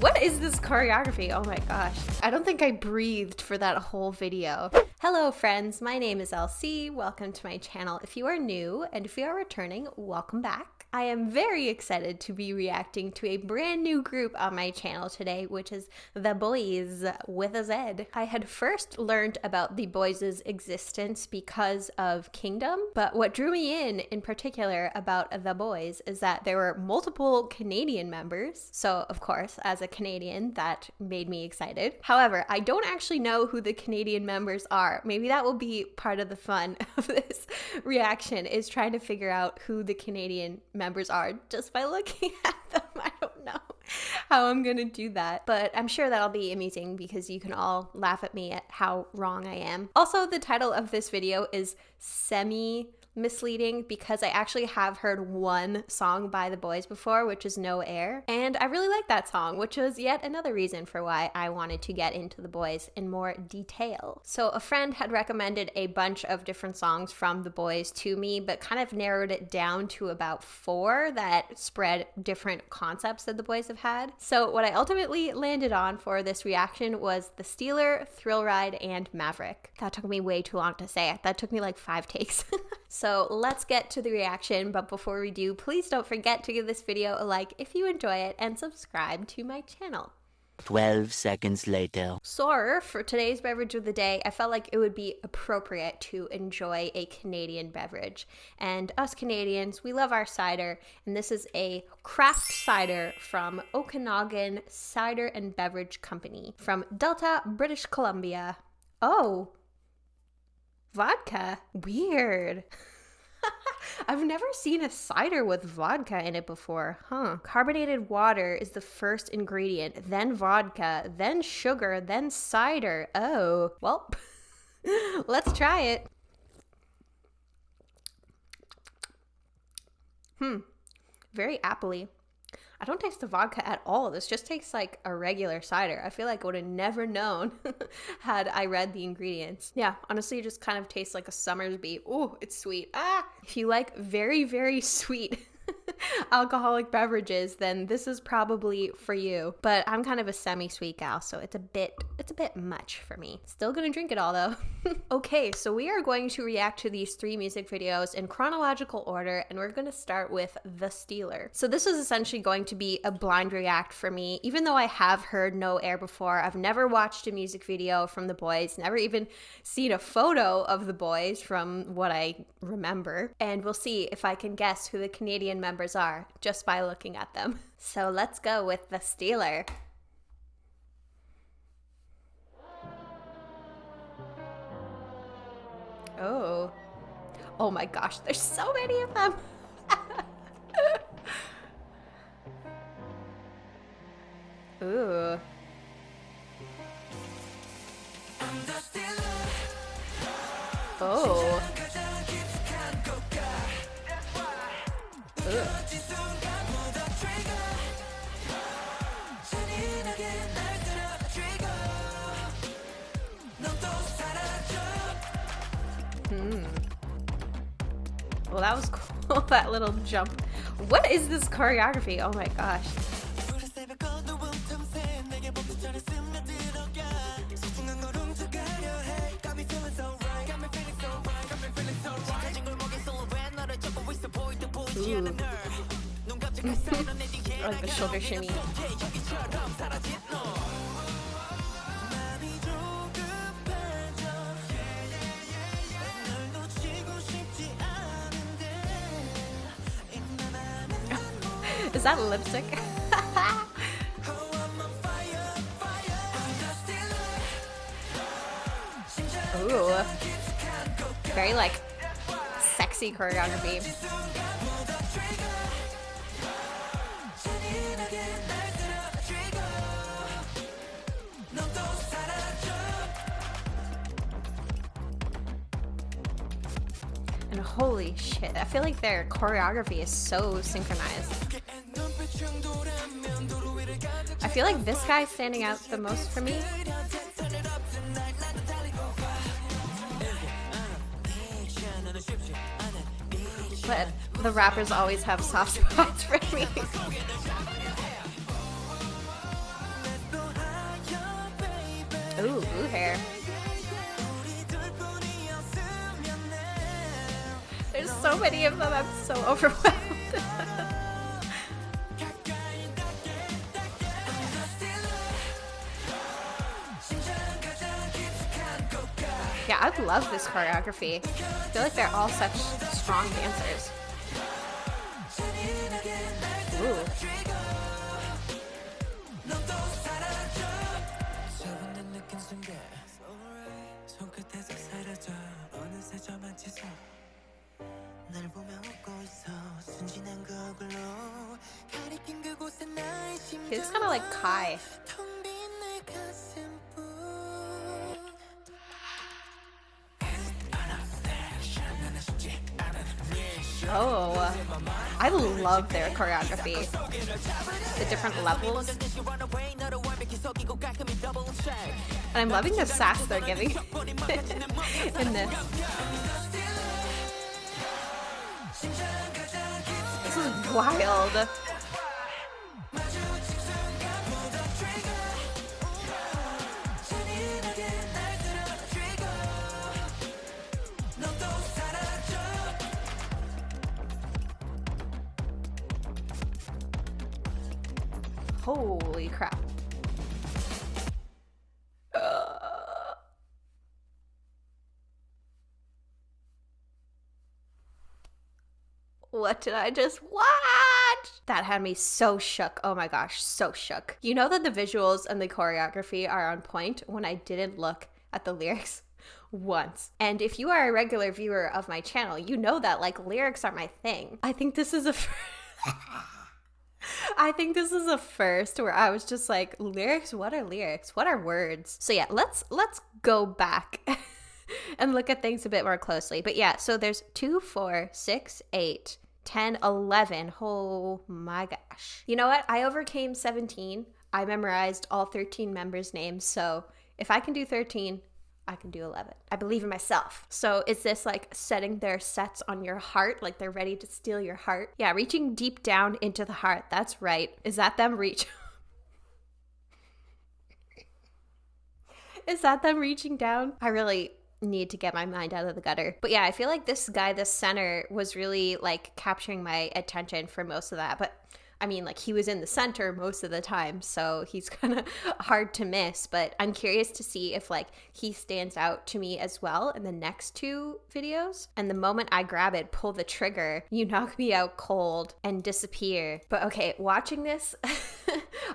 What is this choreography? Oh my gosh. I don't think I breathed for that whole video. Hello friends, my name is LC. Welcome to my channel. If you are new and if you are returning, welcome back. I am very excited to be reacting to a brand new group on my channel today, which is the Boyz with a Z. I had first learned about the Boyz' existence because of Kingdom, but what drew me in particular about the Boyz is that there were multiple Canadian members. So of course, as a Canadian, that made me excited. However, I don't actually know who the Canadian members are. Maybe that will be part of the fun of this reaction, is trying to figure out who the Canadian members are just by looking at them. I don't know how I'm gonna do that, but I'm sure that'll be amusing because you can all laugh at me at how wrong I am. Also, the title of this video is semi-misleading because I actually have heard one song by the Boyz before, which is No Air, and I really like that song, which was yet another reason for why I wanted to get into the Boyz in more detail. So a friend had recommended a bunch of different songs from the Boyz to me, but kind of narrowed it down to about 4 that spread different concepts that the Boyz have had. So what I ultimately landed on for this reaction was The Stealer, Thrill Ride, and Maverick. That took me way too long to say. That took me like 5 takes. So let's get to the reaction, but before we do, please don't forget to give this video a like if you enjoy it and subscribe to my channel. 12 seconds later. So, for today's beverage of the day, I felt like it would be appropriate to enjoy a Canadian beverage. And us Canadians, we love our cider, and this is a craft cider from Okanagan Cider and Beverage Company from Delta, British Columbia. Oh, vodka. Weird. I've never seen a cider with vodka in it before, huh? Carbonated water is the first ingredient, then vodka, then sugar, then cider. Oh, well, let's try it. Very appley. I don't taste the vodka at all. This just tastes like a regular cider. I feel like I would have never known had I read the ingredients. Yeah, honestly, it just kind of tastes like a Summersby. Ooh, it's sweet. Ah! If you like very, very sweet alcoholic beverages, then this is probably for you. But I'm kind of a semi-sweet gal, so it's a bit much for me. Still gonna drink it all though. Okay, so we are going to react to these 3 music videos in chronological order, and we're gonna start with The Stealer. So this is essentially going to be a blind react for me. Even though I have heard No Air before, I've never watched a music video from the Boyz, never even seen a photo of the Boyz from what I remember. And we'll see if I can guess who the Canadian members are just by looking at them. So let's go with The Stealer. Oh. Oh my gosh, there's so many of them. Ooh. Oh. Ugh. Well, that was cool, that little jump. What is this choreography? Oh my gosh. Ooh. I like the shoulder shimmy. Is that lipstick? Ooh. Very like sexy choreography. And holy shit, I feel like their choreography is so synchronized. I feel like this guy's standing out the most for me. But the rappers always have soft spots for me. Ooh, blue hair. There's so many of them, I'm so overwhelmed. Yeah, I love this choreography. I feel like they're all such strong dancers. Ooh. He looks kind of like Kai. Oh, I love their choreography. The different levels. And I'm loving the sass they're giving in this. This is wild. Holy crap. What did I just watch? That had me so shook. Oh my gosh, so shook. You know that the visuals and the choreography are on point when I didn't look at the lyrics once. And if you are a regular viewer of my channel, you know that like lyrics are my thing. I think this is a I think this is a first where I was just like, lyrics? What are lyrics? What are words? So yeah, let's go back and look at things a bit more closely. But yeah, so there's 2, 4, 6, 8, 10, 11. Oh my gosh. You know what? I overcame 17. I memorized all 13 members' names. So if I can do 13, I can do 11. I believe in myself. So is this like setting their sets on your heart? Like they're ready to steal your heart? Yeah, reaching deep down into the heart. That's right. Is that them Is that them reaching down? I really need to get my mind out of the gutter. But yeah, I feel like this guy, the center, was really like capturing my attention for most of that. But I mean, like he was in the center most of the time, so he's kind of hard to miss, but I'm curious to see if like he stands out to me as well in the next 2 videos. And the moment I grab it, pull the trigger, you knock me out cold and disappear. But okay, watching this,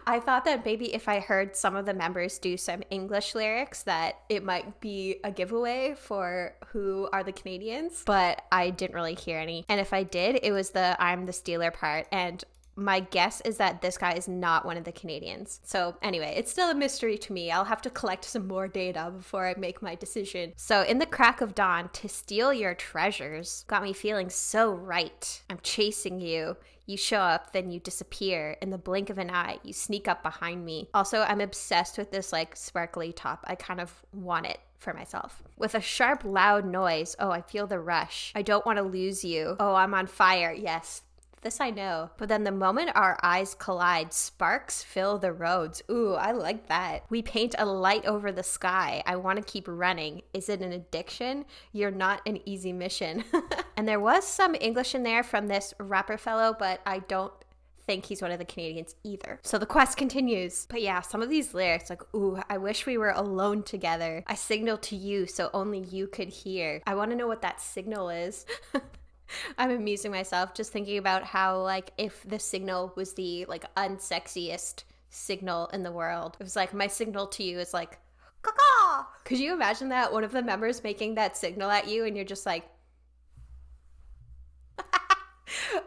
I thought that maybe if I heard some of the members do some English lyrics that it might be a giveaway for who are the Canadians, but I didn't really hear any. And if I did, it was the I'm the Stealer part, and my guess is that this guy is not one of the Canadians. So anyway, it's still a mystery to me. I'll have to collect some more data before I make my decision. So in the crack of dawn, to steal your treasures got me feeling so right. I'm chasing you. You show up, then you disappear. In the blink of an eye, you sneak up behind me. Also, I'm obsessed with this like sparkly top. I kind of want it for myself. With a sharp, loud noise, oh, I feel the rush. I don't want to lose you. Oh, I'm on fire. Yes. This I know. But then the moment our eyes collide, sparks fill the roads. Ooh, I like that. We paint a light over the sky. I want to keep running. Is it an addiction? You're not an easy mission. And there was some English in there from this rapper fellow, but I don't think he's one of the Canadians either. So the quest continues. But yeah, some of these lyrics, like, ooh, I wish we were alone together. I signaled to you so only you could hear. I want to know what that signal is. I'm amusing myself just thinking about how, like, if the signal was the, like, unsexiest signal in the world, it was like, my signal to you is like, caw. Could you imagine that? One of the members making that signal at you and you're just like,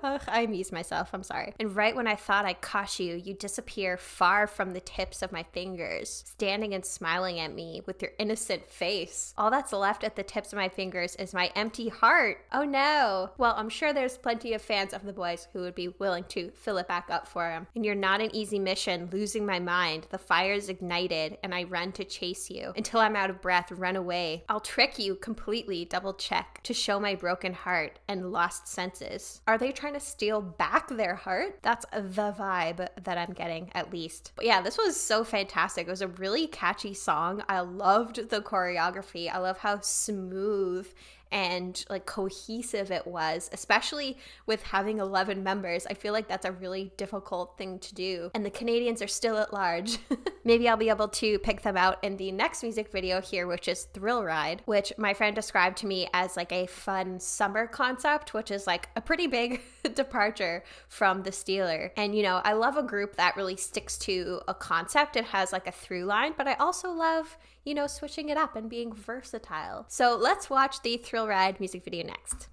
ugh, I amuse myself. I'm sorry. And right when I thought I caught you, you disappear far from the tips of my fingers, standing and smiling at me with your innocent face. All that's left at the tips of my fingers is my empty heart. Oh no. Well, I'm sure there's plenty of fans of the Boyz who would be willing to fill it back up for him. And you're not an easy mission, losing my mind. The fire's ignited and I run to chase you. Until I'm out of breath, run away. I'll trick you completely, double check, to show my broken heart and lost senses. Are they trying trying to steal back their heart. That's the vibe that I'm getting, at least. But yeah, this was so fantastic. It was a really catchy song. I loved the choreography. I love how smooth and like cohesive it was, especially with having 11 members. I feel like that's a really difficult thing to do, and the Canadians are still at large. Maybe I'll be able to pick them out in the next music video here, which is Thrill Ride, which my friend described to me as like a fun summer concept, which is like a pretty big departure from the Stealer. And you know, I love a group that really sticks to a concept. It has like a through line, but I also love, you know, switching it up and being versatile. So let's watch the Thrill Ride music video next.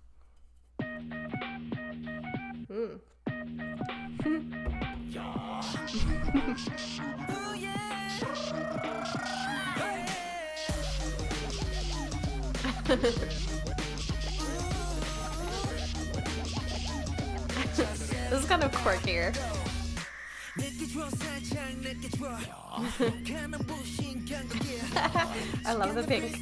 This is kind of quirkier. I love the pink.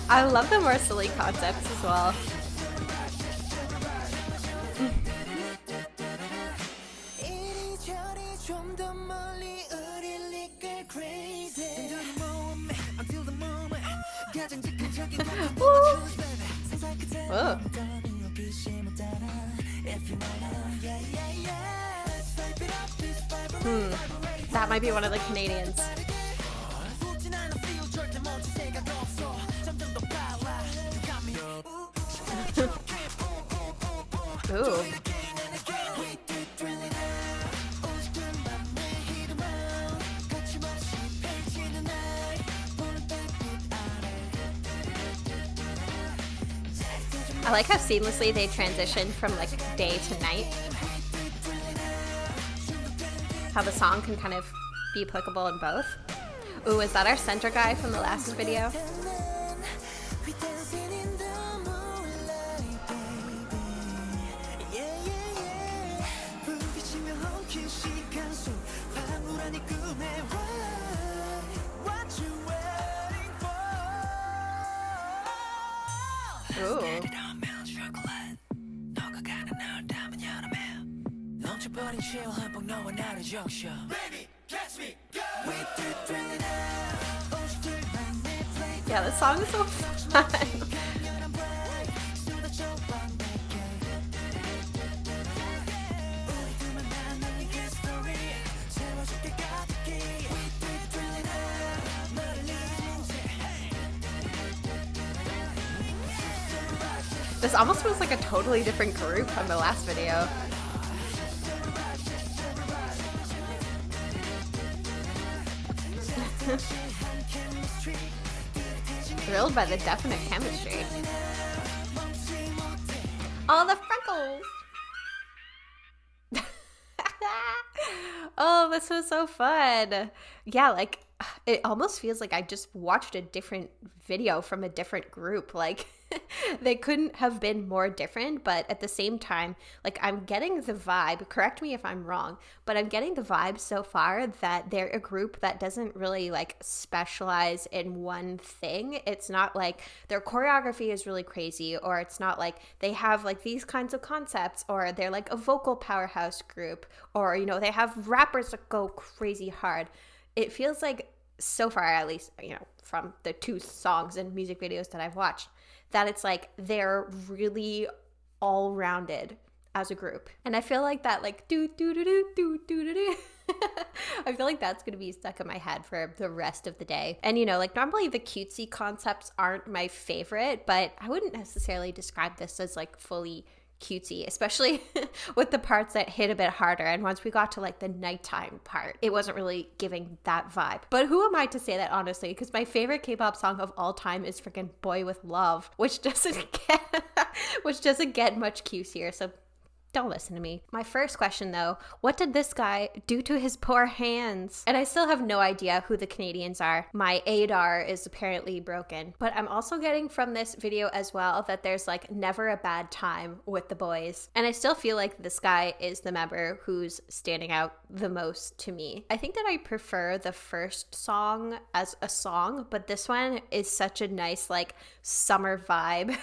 I love the more silly concepts as well. Whoa. That might be one of the Canadians. Ooh. I like how seamlessly they transition from like day to night. How the song can kind of be applicable in both. Ooh, is that our center guy from the last video? Ooh. Yeah, this song is so fun. This almost feels like a totally different group from the last video. Thrilled by the definite chemistry. All the freckles! Oh, this was so fun. Yeah, like, it almost feels like I just watched a different video from a different group. Like, they couldn't have been more different, but at the same time, like, I'm getting the vibe, correct me if I'm wrong, but I'm getting the vibe so far that they're a group that doesn't really like specialize in one thing. It's not like their choreography is really crazy, or it's not like they have like these kinds of concepts, or they're like a vocal powerhouse group, or, you know, they have rappers that go crazy hard. It feels like so far, at least, you know, from the 2 songs and music videos that I've watched, that it's like they're really all-rounded as a group. And I feel like that like do do do do do do do do I feel like that's gonna be stuck in my head for the rest of the day. And you know, like normally the cutesy concepts aren't my favorite, but I wouldn't necessarily describe this as like fully cutesy, especially with the parts that hit a bit harder. And once we got to like the nighttime part, it wasn't really giving that vibe. But who am I to say that, honestly? Because my favorite K-pop song of all time is freaking Boy With Love, which doesn't get much cutesier. So don't listen to me. My first question though, what did this guy do to his poor hands? And I still have no idea who the Canadians are. My ADAR is apparently broken. But I'm also getting from this video as well that there's like never a bad time with the Boyz. And I still feel like this guy is the member who's standing out the most to me. I think that I prefer the first song as a song, but this one is such a nice like summer vibe.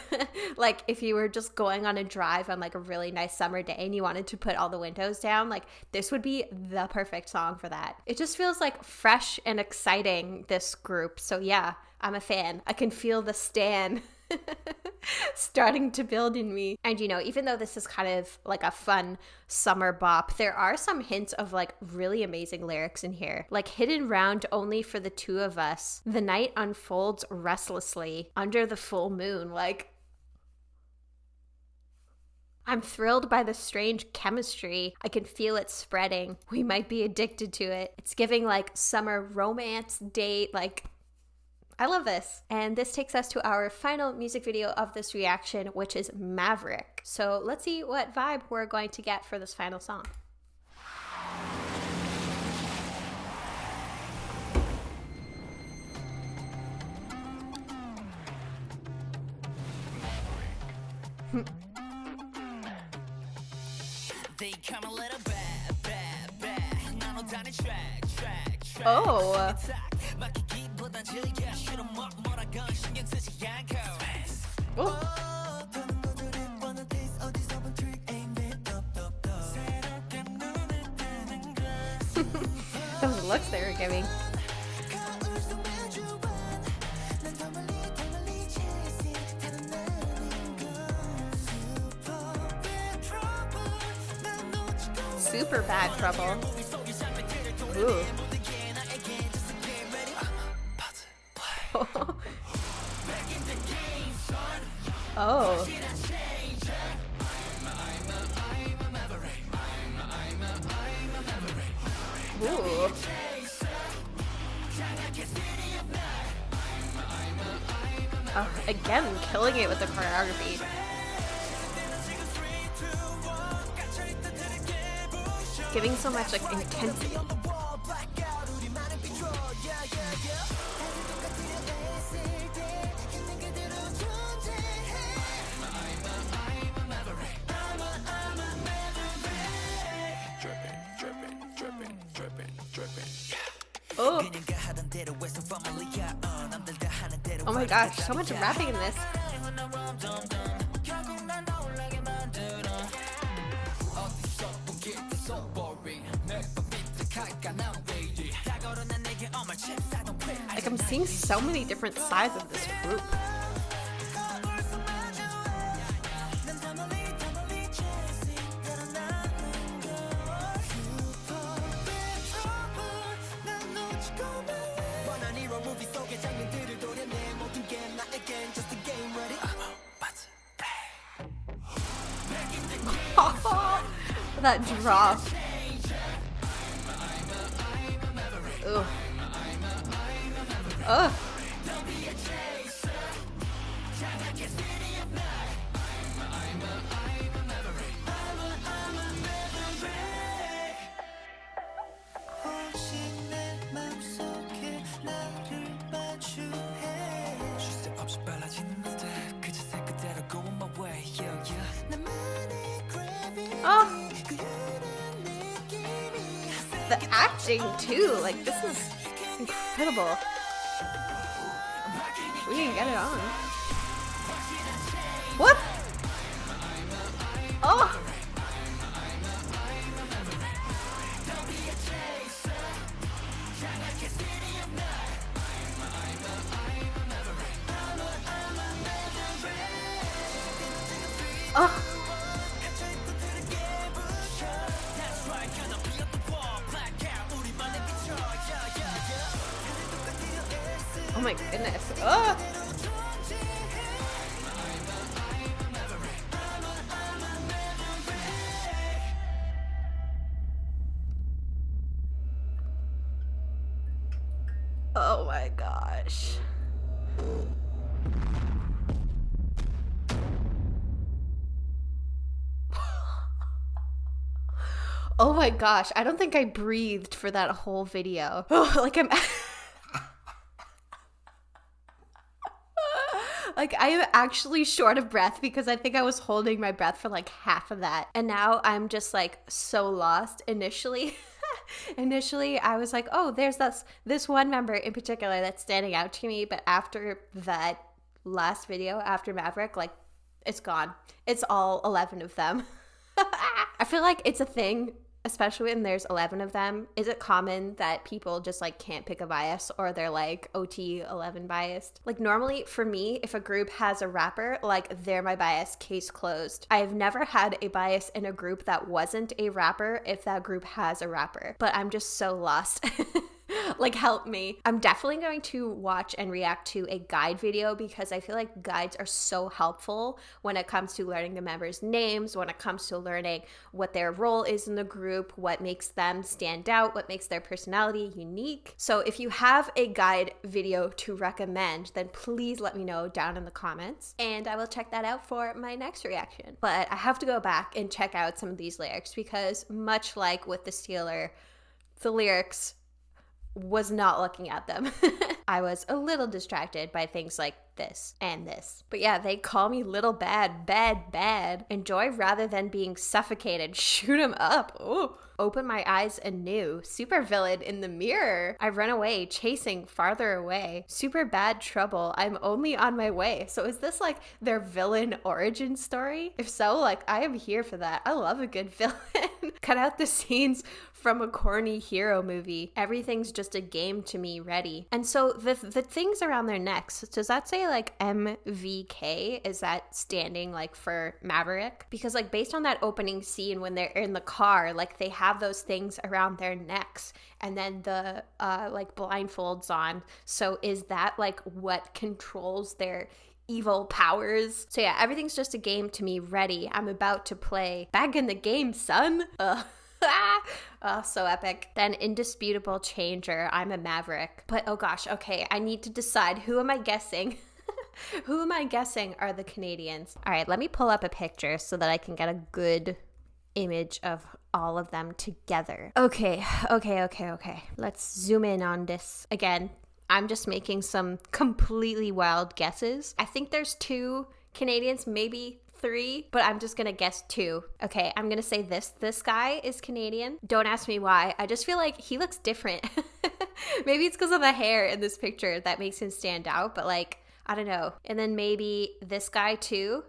Like if you were just going on a drive on like a really nice summer day and you wanted to put all the windows down, like this would be the perfect song for that. It just feels like fresh and exciting, this group. So yeah, I'm a fan. I can feel the stan starting to build in me. And you know, even though this is kind of like a fun summer bop, there are some hints of like really amazing lyrics in here, like hidden round only for the two of us, the night unfolds restlessly under the full moon. Like, I'm thrilled by the strange chemistry. I can feel it spreading. We might be addicted to it. It's giving like summer romance date. Like, I love this. And this takes us to our final music video of this reaction, which is Maverick. So let's see what vibe we're going to get for this final song. Oh. Oh. Those looks they were giving. Super bad trouble. Ooh. Oh. Ooh. Oh, again, killing it with the choreography. Giving so much like intensity. Oh. Oh my gosh, so much rapping in this. Like, I'm seeing so many different sides of this group. That drop. Ugh. Ugh. Oh. The acting too, like this is incredible. We can get it on. What? Oh. Oh. Oh my goodness. Oh. my gosh. Oh my gosh, I don't think I breathed for that whole video. Like I'm like I am actually short of breath because I think I was holding my breath for like half of that. And now I'm just like so lost. Initially I was like, oh, there's this one member in particular that's standing out to me, but after that last video, after Maverick, like it's gone. It's all 11 of them. I feel like it's a thing, especially when there's 11 of them. Is it common that people just like can't pick a bias, or they're like OT 11 biased? Like normally for me, if a group has a rapper, like they're my bias, case closed. I've never had a bias in a group that wasn't a rapper if that group has a rapper, but I'm just so lost. Like help me. I'm definitely going to watch and react to a guide video because I feel like guides are so helpful when it comes to learning the members' names, when it comes to learning what their role is in the group, what makes them stand out, what makes their personality unique. So if you have a guide video to recommend, then please let me know down in the comments and I will check that out for my next reaction. But I have to go back and check out some of these lyrics because much like with the Stealer, the lyrics was not looking at them. I was a little distracted by things like this and this. But yeah, they call me little bad, bad. Enjoy rather than being suffocated. Shoot 'em up. Ooh. Open my eyes anew. Super villain in the mirror. I run away, chasing farther away. Super bad trouble. I'm only on my way. So is this like their villain origin story? If so, like I am here for that. I love a good villain. Cut out the scenes from a corny hero movie. Everything's just a game to me, ready. And so the things around their necks, does that say like MVK? Is that standing like for Maverick? Because like based on that opening scene when they're in the car, like they have those things around their necks and then the like blindfolds on. So is that like what controls their evil powers? So yeah, everything's just a game to me, ready. I'm about to play. Back in the game, son. Oh, so epic. Then indisputable changer. I'm a Maverick. But oh gosh, okay, I need to decide, who am I guessing? Who am I guessing are the Canadians? All right, let me pull up a picture so that I can get a good image of all of them together. Okay. Let's zoom in on this. Again, I'm just making some completely wild guesses. I think there's 2 Canadians, maybe 3, but I'm just gonna guess 2. Okay, I'm gonna say this guy is Canadian. Don't ask me why. I just feel like he looks different. Maybe it's because of the hair in this picture that makes him stand out, but like, I don't know. And then maybe this guy too,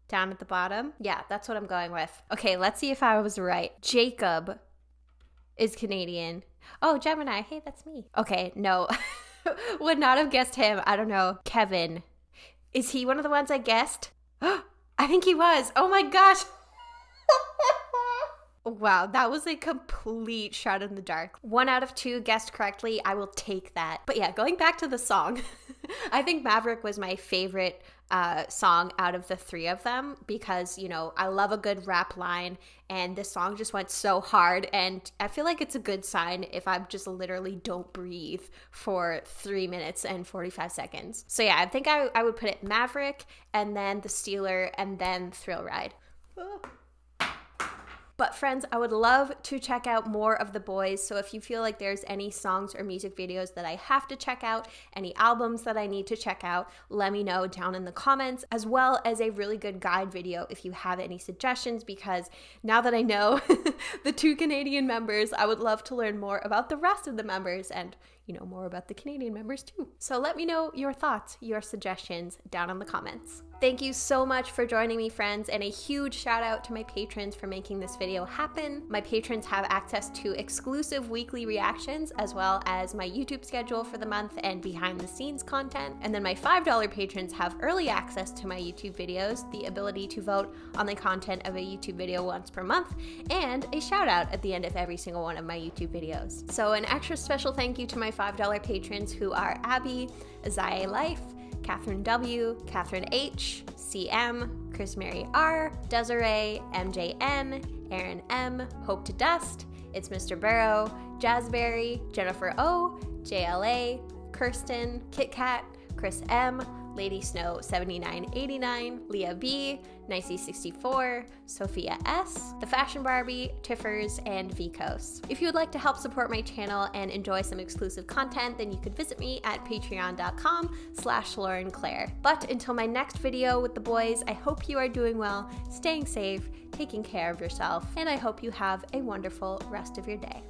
down at the bottom. Yeah, that's what I'm going with. Okay, let's see if I was right. Jacob is Canadian. Oh, Gemini. Hey, that's me. Okay, no. Would not have guessed him. I don't know. Kevin. Is he one of the ones I guessed? I think he was. Oh my gosh. Wow, that was a complete shot in the dark. 1 out of 2 guessed correctly. I will take that. But yeah, going back to the song, I think Maverick was my favorite song out of the 3 of them because, you know, I love a good rap line and this song just went so hard, and I feel like it's a good sign if I just literally don't breathe for 3 minutes and 45 seconds. So yeah, I think I would put it Maverick and then the Stealer and then Thrill Ride. But friends, I would love to check out more of the Boyz, so if you feel like there's any songs or music videos that I have to check out, any albums that I need to check out, let me know down in the comments, as well as a really good guide video if you have any suggestions, because now that I know the 2 Canadian members, I would love to learn more about the rest of the members and, you know, more about the Canadian members too. So let me know your thoughts, your suggestions down in the comments. Thank you so much for joining me, friends, and a huge shout out to my patrons for making this video happen. My patrons have access to exclusive weekly reactions, as well as my YouTube schedule for the month and behind the scenes content. And then my $5 patrons have early access to my YouTube videos, the ability to vote on the content of a YouTube video once per month, and a shout out at the end of every single one of my YouTube videos. So an extra special thank you to my $5 patrons, who are Abby, Azaye Life, Catherine W, Catherine H, CM, Chris Mary R, Desiree, MJN, Aaron M, Hope to Dust, It's Mr. Barrow, Jazzberry, Jennifer O, JLA, Kirsten, Kit Kat, Chris M, Lady Snow 7989, Leah B, Nicey64, Sophia S, The Fashion Barbie, Tiffers, and Vicos. If you would like to help support my channel and enjoy some exclusive content, then you could visit me at patreon.com/laurenclair. But until my next video with the boys, I hope you are doing well, staying safe, taking care of yourself, and I hope you have a wonderful rest of your day.